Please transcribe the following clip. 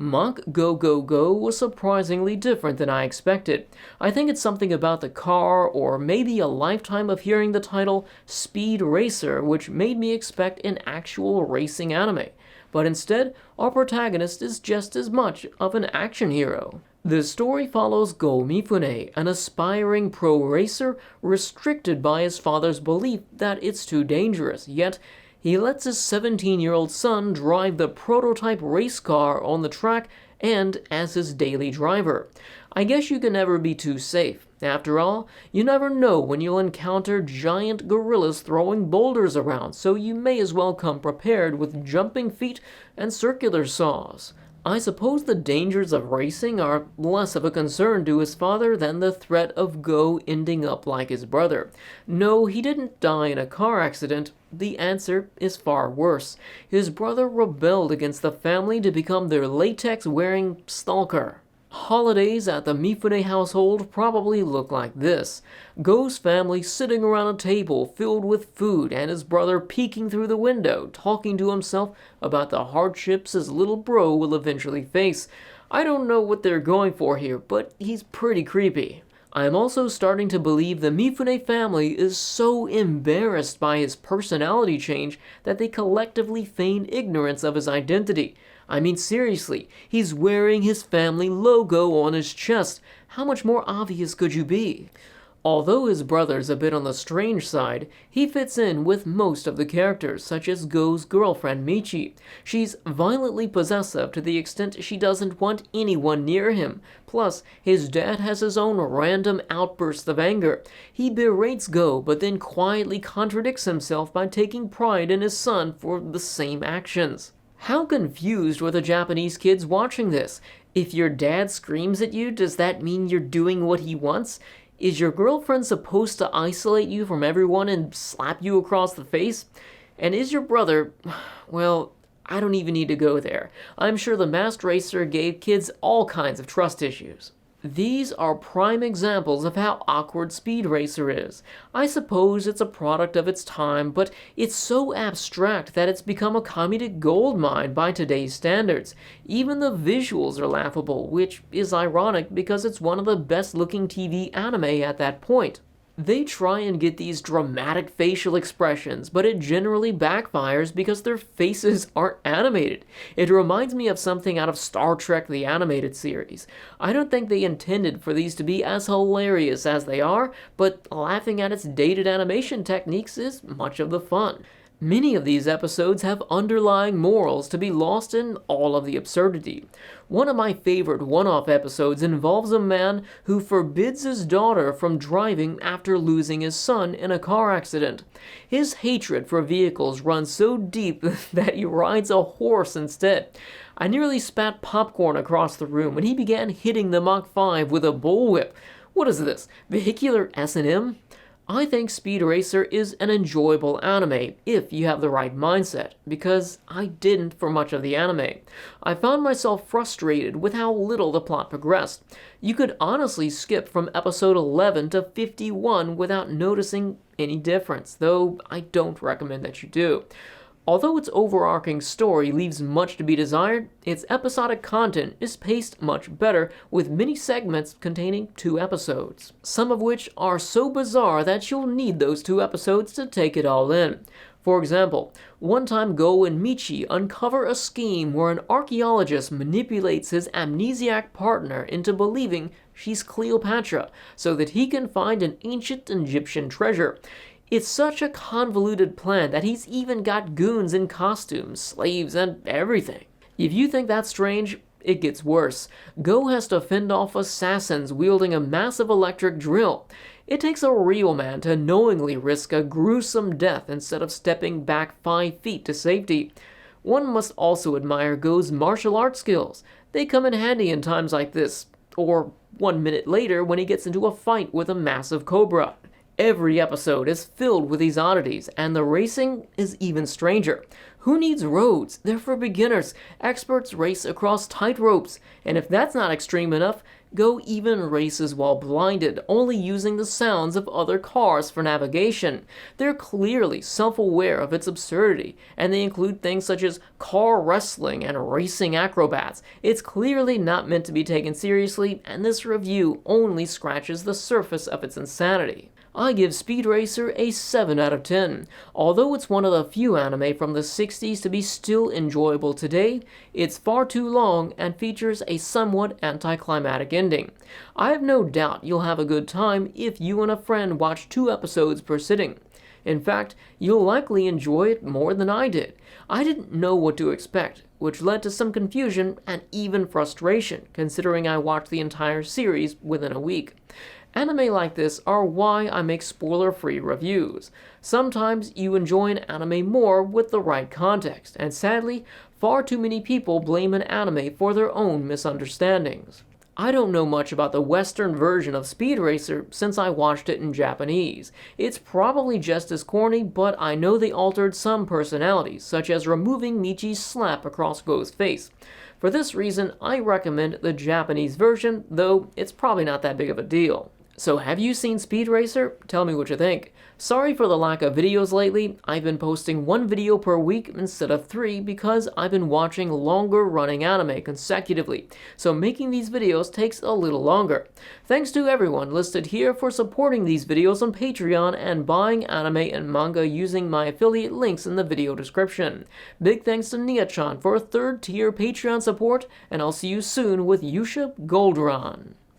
Mach Go Go Go was surprisingly different than I expected. I think it's something about the car, or maybe a lifetime of hearing the title Speed Racer, which made me expect an actual racing anime. But instead, our protagonist is just as much of an action hero. The story follows Go Mifune, an aspiring pro racer restricted by his father's belief that it's too dangerous, yet he lets his 17-year-old son drive the prototype race car on the track and as his daily driver. I guess you can never be too safe. After all, you never know when you'll encounter giant gorillas throwing boulders around, so you may as well come prepared with jumping feet and circular saws. I suppose the dangers of racing are less of a concern to his father than the threat of Go ending up like his brother. No, he didn't die in a car accident. The answer is far worse. His brother rebelled against the family to become their latex-wearing stalker. Holidays at the Mifune household probably look like this. Go's family sitting around a table filled with food and his brother peeking through the window, talking to himself about the hardships his little bro will eventually face. I don't know what they're going for here, but he's pretty creepy. I am also starting to believe the Mifune family is so embarrassed by his personality change that they collectively feign ignorance of his identity. I mean, seriously, he's wearing his family logo on his chest. How much more obvious could you be? Although his brother's a bit on the strange side, he fits in with most of the characters, such as Go's girlfriend Michi. She's violently possessive to the extent she doesn't want anyone near him. Plus, his dad has his own random outbursts of anger. He berates Go, but then quietly contradicts himself by taking pride in his son for the same actions. How confused were the Japanese kids watching this? If your dad screams at you, does that mean you're doing what he wants? Is your girlfriend supposed to isolate you from everyone and slap you across the face? And is your brother... well, I don't even need to go there. I'm sure the masked racer gave kids all kinds of trust issues. These are prime examples of how awkward Speed Racer is. I suppose it's a product of its time, but it's so abstract that it's become a comedic goldmine by today's standards. Even the visuals are laughable, which is ironic because it's one of the best-looking TV anime at that point. They try and get these dramatic facial expressions, but it generally backfires because their faces aren't animated. It reminds me of something out of Star Trek the Animated Series. I don't think they intended for these to be as hilarious as they are, but laughing at its dated animation techniques is much of the fun. Many of these episodes have underlying morals to be lost in all of the absurdity. One of my favorite one-off episodes involves a man who forbids his daughter from driving after losing his son in a car accident. His hatred for vehicles runs so deep that he rides a horse instead. I nearly spat popcorn across the room when he began hitting the Mach 5 with a bullwhip. What is this, vehicular S&M? I think Speed Racer is an enjoyable anime if you have the right mindset, because I didn't for much of the anime. I found myself frustrated with how little the plot progressed. You could honestly skip from episode 11 to 51 without noticing any difference, though I don't recommend that you do. Although its overarching story leaves much to be desired, its episodic content is paced much better, with many segments containing 2 episodes, some of which are so bizarre that you'll need those 2 episodes to take it all in. For example, one time Go and Michi uncover a scheme where an archaeologist manipulates his amnesiac partner into believing she's Cleopatra so that he can find an ancient Egyptian treasure. It's such a convoluted plan that he's even got goons in costumes, slaves, and everything. If you think that's strange, it gets worse. Go has to fend off assassins wielding a massive electric drill. It takes a real man to knowingly risk a gruesome death instead of stepping back 5 feet to safety. One must also admire Go's martial arts skills. They come in handy in times like this, or 1 minute later when he gets into a fight with a massive cobra. Every episode is filled with these oddities, and the racing is even stranger. Who needs roads? They're for beginners. Experts race across tightropes. And if that's not extreme enough, Go even races while blinded, only using the sounds of other cars for navigation. They're clearly self-aware of its absurdity, and they include things such as car wrestling and racing acrobats. It's clearly not meant to be taken seriously, and this review only scratches the surface of its insanity. I give Speed Racer a 7 out of 10. Although it's one of the few anime from the 60s to be still enjoyable today, it's far too long and features a somewhat anticlimactic ending. I have no doubt you'll have a good time if you and a friend watch 2 episodes per sitting. In fact, you'll likely enjoy it more than I did. I didn't know what to expect, which led to some confusion and even frustration, considering I watched the entire series within a week. Anime like this are why I make spoiler-free reviews. Sometimes you enjoy an anime more with the right context, and sadly, far too many people blame an anime for their own misunderstandings. I don't know much about the Western version of Speed Racer since I watched it in Japanese. It's probably just as corny, but I know they altered some personalities, such as removing Michi's slap across Go's face. For this reason, I recommend the Japanese version, though it's probably not that big of a deal. So have you seen Speed Racer? Tell me what you think. Sorry for the lack of videos lately. I've been posting 1 video per week instead of 3 because I've been watching longer running anime consecutively, so making these videos takes a little longer. Thanks to everyone listed here for supporting these videos on Patreon and buying anime and manga using my affiliate links in the video description. Big thanks to Nia-chan for a 3rd tier Patreon support, and I'll see you soon with Yusha Goldron.